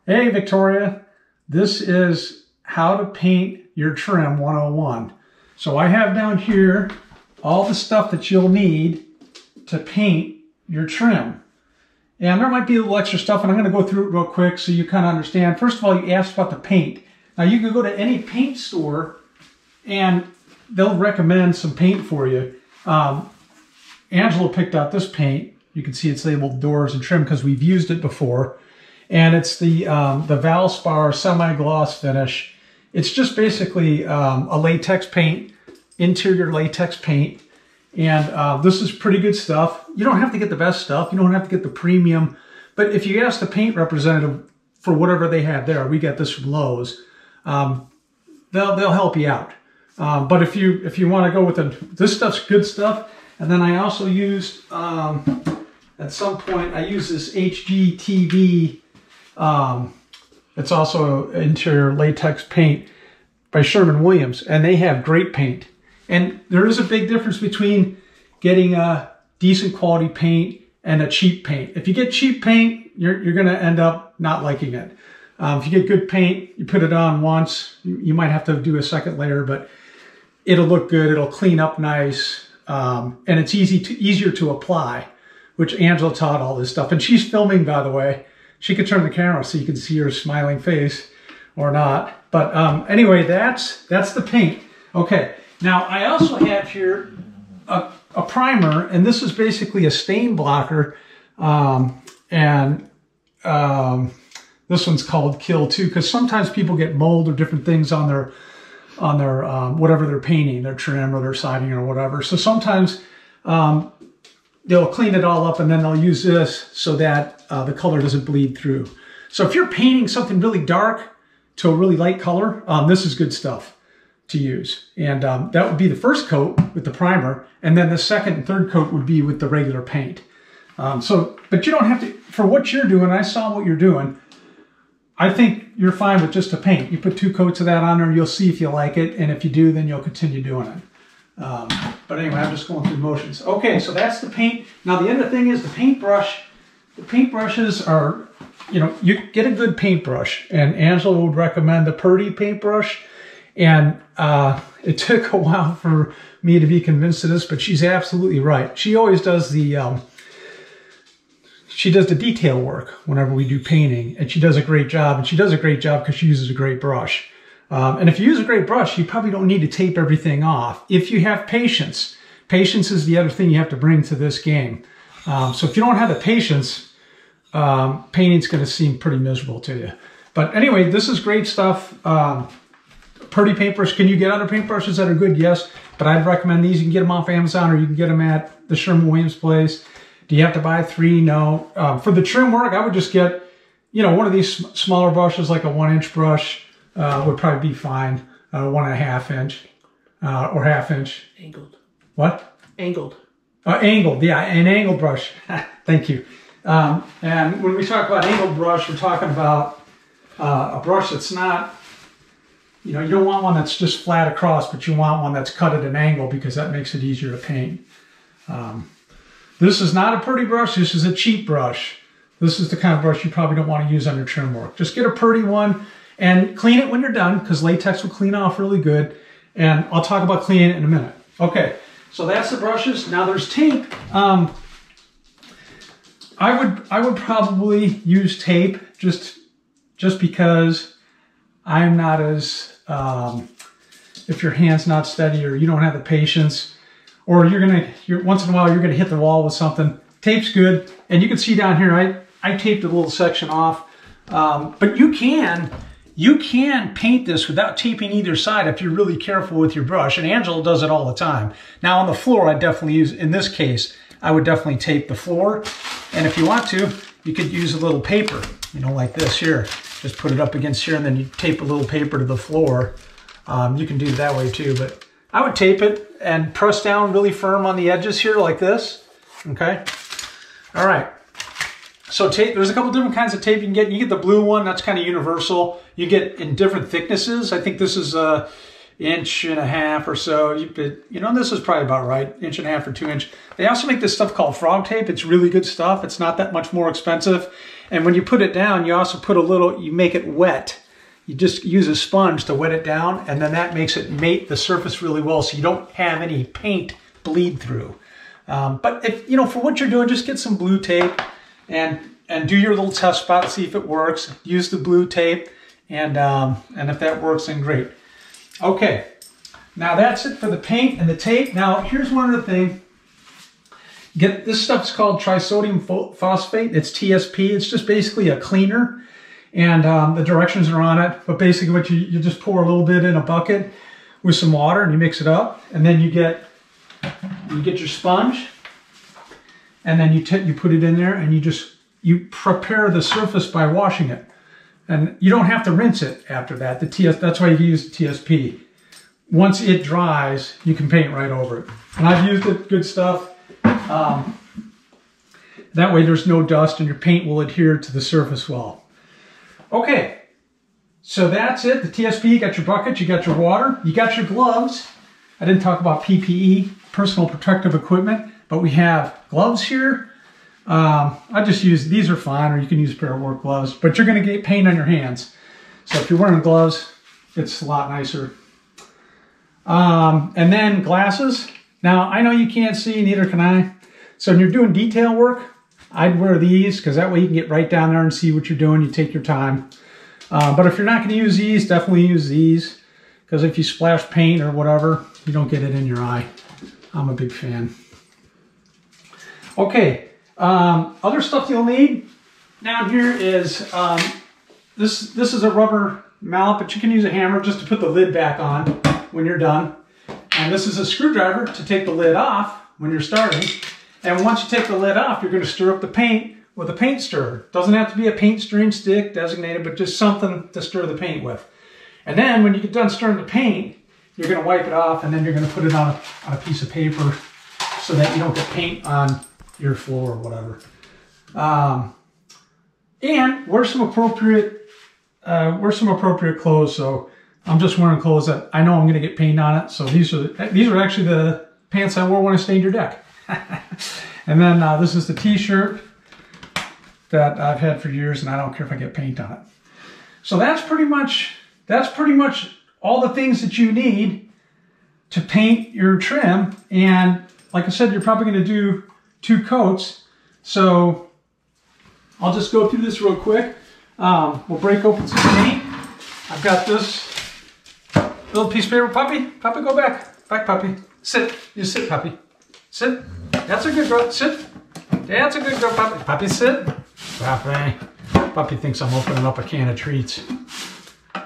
Hey Victoria, this is how to paint your trim 101. So I have down here all the stuff that you'll need to paint your trim. And there might be a little extra stuff, and I'm going to go through it real quick so you kind of understand. First of all, you asked about the paint. Now you can go to any paint store and they'll recommend some paint for you. Angela picked out this paint. You can see it's labeled Doors and Trim because we've used it before. And it's the Valspar semi-gloss finish. It's just basically a latex paint, interior latex paint. And this is pretty good stuff. You don't have to get the best stuff. You don't have to get the premium. But if you ask the paint representative for whatever they have there, we got this from Lowe's, they'll help you out. But if you want to go with this stuff's good stuff. And then I also used, at some point, I used this HGTV. It's also interior latex paint by Sherwin-Williams, and they have great paint. And there is a big difference between getting a decent quality paint and a cheap paint. If you get cheap paint, you're going to end up not liking it. If you get good paint, you put it on once, you might have to do a second layer, but it'll look good. It'll clean up nice, and it's easier to apply, which Angela taught all this stuff. And she's filming, by the way. She could turn the camera so you can see her smiling face or not. But anyway, that's the paint. Okay, now I also have here a primer, and this is basically a stain blocker. This one's called Kill 2 because sometimes people get mold or different things on their whatever they're painting, their trim or their siding or whatever. So sometimes they'll clean it all up and then they'll use this so that the color doesn't bleed through. So if you're painting something really dark to a really light color, this is good stuff to use. And that would be the first coat with the primer, and then the second and third coat would be with the regular paint. But you don't have to, for what you're doing, I saw what you're doing, I think you're fine with just a paint. You put 2 coats of that on there and you'll see if you like it, and if you do, then you'll continue doing it. But anyway, I'm just going through the motions. Okay, so that's the paint. Now the other thing is the paintbrush. The paintbrushes are, you get a good paintbrush, and Angela would recommend the Purdy paintbrush. And it took a while for me to be convinced of this, but she's absolutely right. She always does the detail work whenever we do painting, and she does a great job. And she does a great job because she uses a great brush. And if you use a great brush, you probably don't need to tape everything off. If you have patience, patience is the other thing you have to bring to this game. So if you don't have the patience, painting's going to seem pretty miserable to you. But anyway, this is great stuff. Purdy paintbrush. Can you get other paintbrushes that are good? Yes, but I'd recommend these. You can get them off Amazon, or you can get them at the Sherwin-Williams place. Do you have to buy 3? No. For the trim work, I would just get, one of these smaller brushes, like a 1-inch brush. Would probably be fine. 1.5 inch or 1/2 inch. Angled. What? Angled. Angled, yeah, an angled brush. Thank you. And when we talk about angled brush, we're talking about a brush that's not, you don't want one that's just flat across, but you want one that's cut at an angle because that makes it easier to paint. This is not a Purdy brush. This is a cheap brush. This is the kind of brush you probably don't want to use on your trim work. Just get a Purdy one. And clean it when you're done, because latex will clean off really good. And I'll talk about cleaning it in a minute. Okay, so that's the brushes. Now there's tape. I would probably use tape just because I'm not as, if your hand's not steady or you don't have the patience, or once in a while you're gonna hit the wall with something. Tape's good. And you can see down here, I taped a little section off. But you can paint this without taping either side if you're really careful with your brush. And Angela does it all the time. Now on the floor, I definitely use, in this case, I would definitely tape the floor. And if you want to, you could use a little paper, like this here. Just put it up against here and then you tape a little paper to the floor. You can do it that way too, but I would tape it and press down really firm on the edges here like this, okay? All right. So tape, there's a couple different kinds of tape you can get. You get the blue one, that's kind of universal. You get in different thicknesses. I think this is 1.5 inches or so. You know, this is probably about right, 1.5 or 2 inch. They also make this stuff called frog tape. It's really good stuff. It's not that much more expensive. And when you put it down, you also put a little, you make it wet. You just use a sponge to wet it down, and then that makes it mate the surface really well, so you don't have any paint bleed through. But if, you know, for what you're doing, just get some blue tape and do your little test spot, see if it works. Use the blue tape, and if that works, then great. Okay, now that's it for the paint and the tape. Now here's one other thing. This stuff's called trisodium phosphate. It's TSP. It's just basically a cleaner, and the directions are on it. But basically, what you just pour a little bit in a bucket with some water, and you mix it up, and then you get your sponge, and then you put it in there, and you prepare the surface by washing it, and you don't have to rinse it after that. That's why you use the TSP. Once it dries, you can paint right over it. And I've used it. Good stuff. That way there's no dust and your paint will adhere to the surface well. Okay, so that's it. The TSP, you got your bucket, you got your water, you got your gloves. I didn't talk about PPE, personal protective equipment, but we have gloves here. I just use, these are fine, or you can use a pair of work gloves, but you're gonna get paint on your hands. So if you're wearing gloves, it's a lot nicer. And then glasses. Now, I know you can't see, neither can I. So when you're doing detail work, I'd wear these, because that way you can get right down there and see what you're doing. You take your time. But if you're not going to use these, definitely use these, because if you splash paint or whatever, you don't get it in your eye. I'm a big fan. Okay, other stuff you'll need down here is, this is a rubber mallet, but you can use a hammer just to put the lid back on when you're done. And this is a screwdriver to take the lid off when you're starting. And once you take the lid off, you're going to stir up the paint with a paint stirrer. Doesn't have to be a paint stirring stick designated, but just something to stir the paint with. And then when you get done stirring the paint, you're going to wipe it off, and then you're going to put it on a piece of paper so that you don't get paint on your floor or whatever. And wear some appropriate clothes. So I'm just wearing clothes that I know I'm going to get paint on it. So these are actually the pants I wore when I stained your deck. And then this is the t-shirt that I've had for years, and I don't care if I get paint on it. So that's pretty much all the things that you need to paint your trim. And like I said, you're probably going to do 2 coats. So I'll just go through this real quick. We'll break open some paint. I've got this little piece of paper. Puppy, go back. Back, puppy. Sit. You sit, puppy. Sit. That's a good girl. Sit. That's a good girl, puppy. Puppy, sit. Puppy. Puppy thinks I'm opening up a can of treats.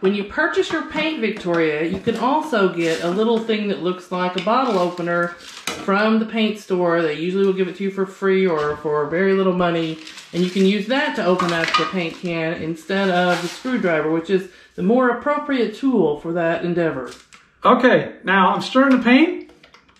When you purchase your paint, Victoria, you can also get a little thing that looks like a bottle opener from the paint store. They usually will give it to you for free or for very little money. And you can use that to open up the paint can instead of the screwdriver, which is the more appropriate tool for that endeavor. Okay, now I'm stirring the paint.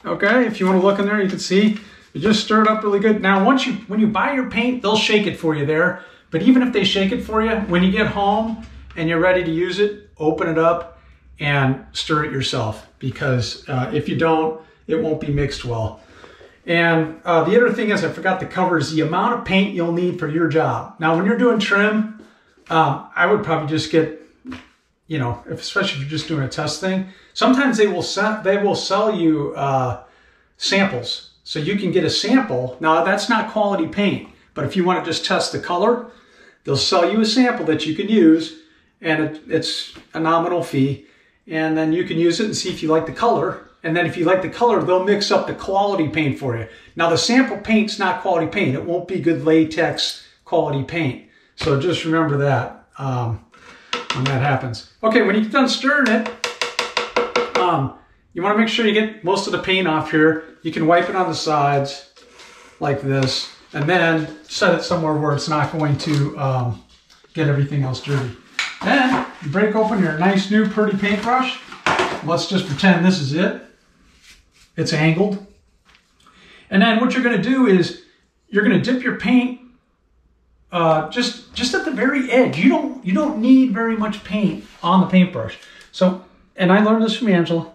Okay, if you want to look in there, you can see you just stir it up really good. Now, when you buy your paint, they'll shake it for you there. But even if they shake it for you, when you get home and you're ready to use it, open it up and stir it yourself. Because if you don't, it won't be mixed well. And the other thing is, I forgot to cover, is the amount of paint you'll need for your job. Now, when you're doing trim, I would probably just get, you know, especially if you're just doing a test thing. Sometimes they will sell you samples, so you can get a sample. Now, that's not quality paint, but if you want to just test the color, they'll sell you a sample that you can use, and it's a nominal fee, and then you can use it and see if you like the color. And then if you like the color, they'll mix up the quality paint for you. Now, the sample paint's not quality paint. It won't be good latex quality paint. So just remember that when that happens. Okay, when you get done stirring it, you want to make sure you get most of the paint off here. You can wipe it on the sides like this, and then set it somewhere where it's not going to get everything else dirty. Then you break open your nice new pretty paintbrush. Let's just pretend this is it. It's angled. And then what you're going to do is you're going to dip your paint just at the very edge. You don't need very much paint on the paintbrush. So and I learned this from Angela,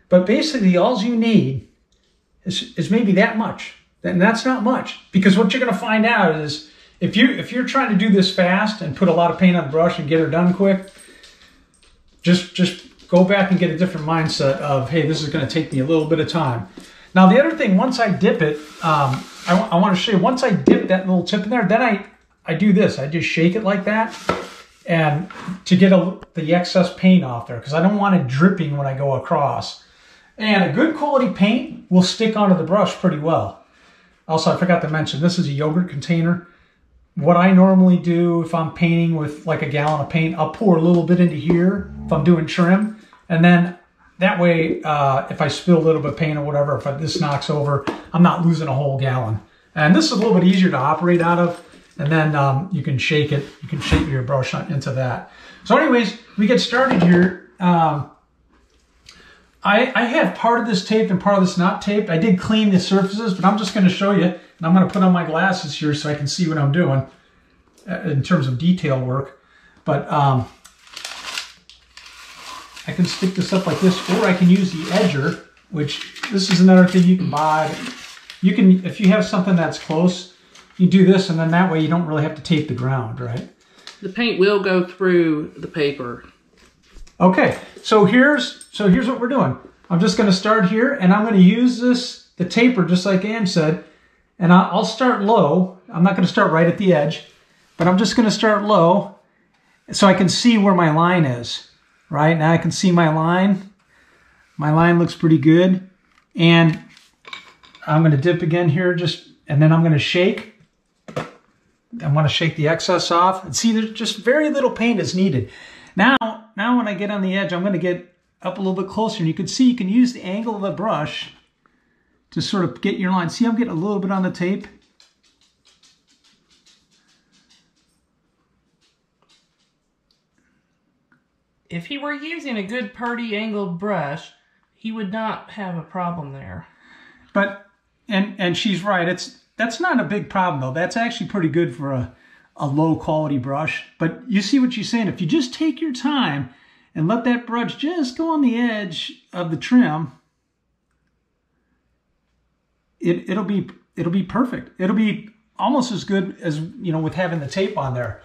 but basically all you need is maybe that much. And that's not much, because what you're going to find out is if you're trying to do this fast and put a lot of paint on the brush and get her done quick, just go back and get a different mindset of, hey, this is going to take me a little bit of time. Now, the other thing, once I dip it, I want to show you, once I dip that little tip in there, then I do this. I just shake it like that, and to get the excess paint off there, because I don't want it dripping when I go across. And a good quality paint will stick onto the brush pretty well. Also, I forgot to mention, this is a yogurt container. What I normally do if I'm painting with like a gallon of paint, I'll pour a little bit into here if I'm doing trim. And then that way, if I spill a little bit of paint or whatever, if this knocks over, I'm not losing a whole gallon. And this is a little bit easier to operate out of. And then you can shake it. You can shape your brush into that. So anyways, we get started here. I have part of this taped and part of this not taped. I did clean the surfaces, but I'm just going to show you. And I'm going to put on my glasses here so I can see what I'm doing in terms of detail work. But I can stick this up like this, or I can use the edger, which this is another thing you can buy. You can, if you have something that's close, you do this, and then that way you don't really have to tape the ground, right? The paint will go through the paper. Okay, so here's what we're doing. I'm just going to start here, and I'm going to use the taper just like Ann said, and I'll start low. I'm not going to start right at the edge, but I'm just going to start low so I can see where my line is. Right now I can see my line. My line looks pretty good, and I'm going to dip again here, and then I'm going to shake. I want to shake the excess off, and see, there's just very little paint is needed. Now when I get on the edge, I'm going to get up a little bit closer, and you can see you can use the angle of the brush to sort of get your line. See, I'm getting a little bit on the tape. If he were using a good purdy angled brush, he would not have a problem there. But, and she's right, that's not a big problem though. That's actually pretty good for a low quality brush. But you see what she's saying, if you just take your time and let that brush just go on the edge of the trim, it'll be perfect. It'll be almost as good as, you know, with having the tape on there.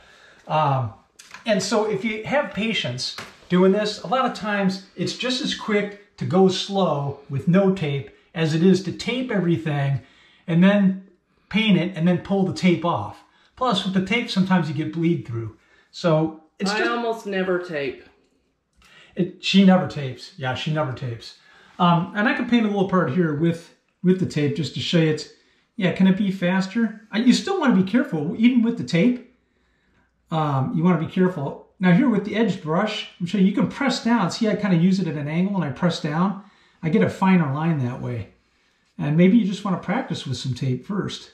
And so if you have patience doing this, a lot of times it's just as quick to go slow with no tape as it is to tape everything and then paint it and then pull the tape off. Plus with the tape, sometimes you get bleed through. So I almost never tape. She never tapes. Yeah, she never tapes. And I can paint a little part here with the tape just to show you can it be faster? You still want to be careful, even with the tape. You want to be careful. Now here with the edged brush, I'm showing you can press down. See, I kind of use it at an angle and I press down. I get a finer line that way. And maybe you just want to practice with some tape first.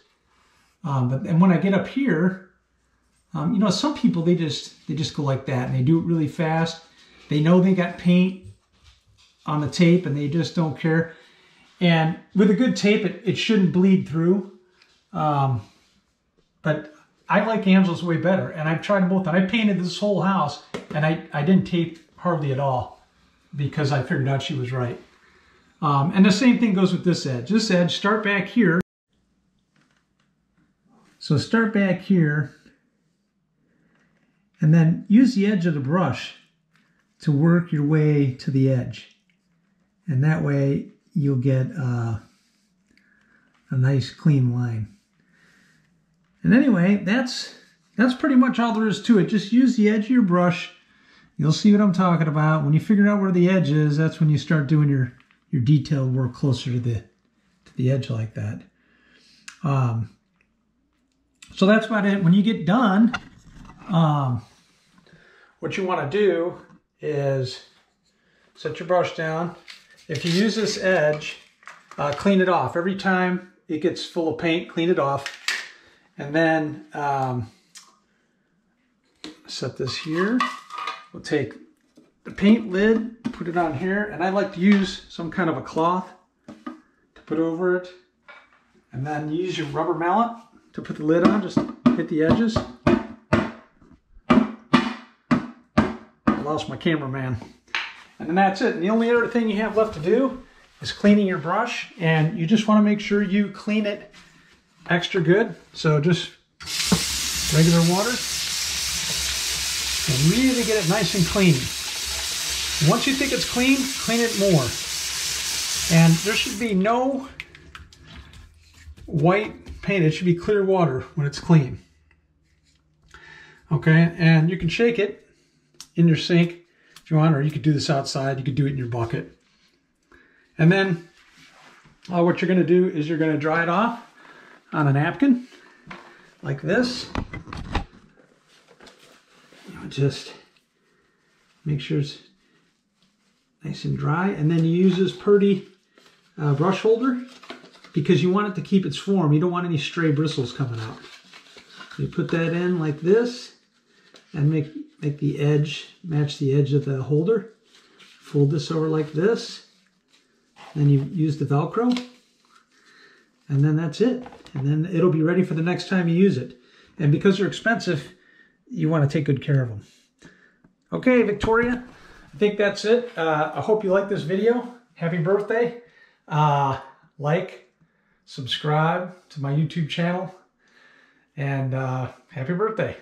And when I get up here, you know, some people, they just go like that and they do it really fast. They know they got paint on the tape and they just don't care. And with a good tape, it shouldn't bleed through. But I like Angela's way better, and I've tried them both. And I painted this whole house, and I didn't tape hardly at all because I figured out she was right. And the same thing goes with this edge. This edge, start back here. So start back here, and then use the edge of the brush to work your way to the edge. And that way you'll get a nice clean line. And anyway, that's pretty much all there is to it. Just use the edge of your brush. You'll see what I'm talking about. When you figure out where the edge is, that's when you start doing your detailed work closer to the edge like that. So that's about it. When you get done, what you want to do is set your brush down. If you use this edge, clean it off. Every time it gets full of paint, clean it off. And then set this here. We'll take the paint lid, put it on here, and I like to use some kind of a cloth to put over it. And then use your rubber mallet to put the lid on, just hit the edges. I lost my cameraman. And then that's it. And the only other thing you have left to do is cleaning your brush. And you just want to make sure you clean it extra good. So just regular water. And really get it nice and clean. Once you think it's clean it more. And there should be no white paint. It should be clear water when it's clean. Okay, and you can shake it in your sink if you want, or you could do this outside. You could do it in your bucket. And then what you're going to do is you're going to dry it off on a napkin like this. Just make sure it's nice and dry, and then you use this Purdy brush holder because you want it to keep its form. You don't want any stray bristles coming out. You put that in like this and make the edge match the edge of the holder. Fold this over like this. Then you use the Velcro, and then that's it. And then it'll be ready for the next time you use it. And because they're expensive, you want to take good care of them. Okay, Victoria, I think that's it. I hope you like this video. Happy birthday. Like, subscribe to my YouTube channel, and happy birthday.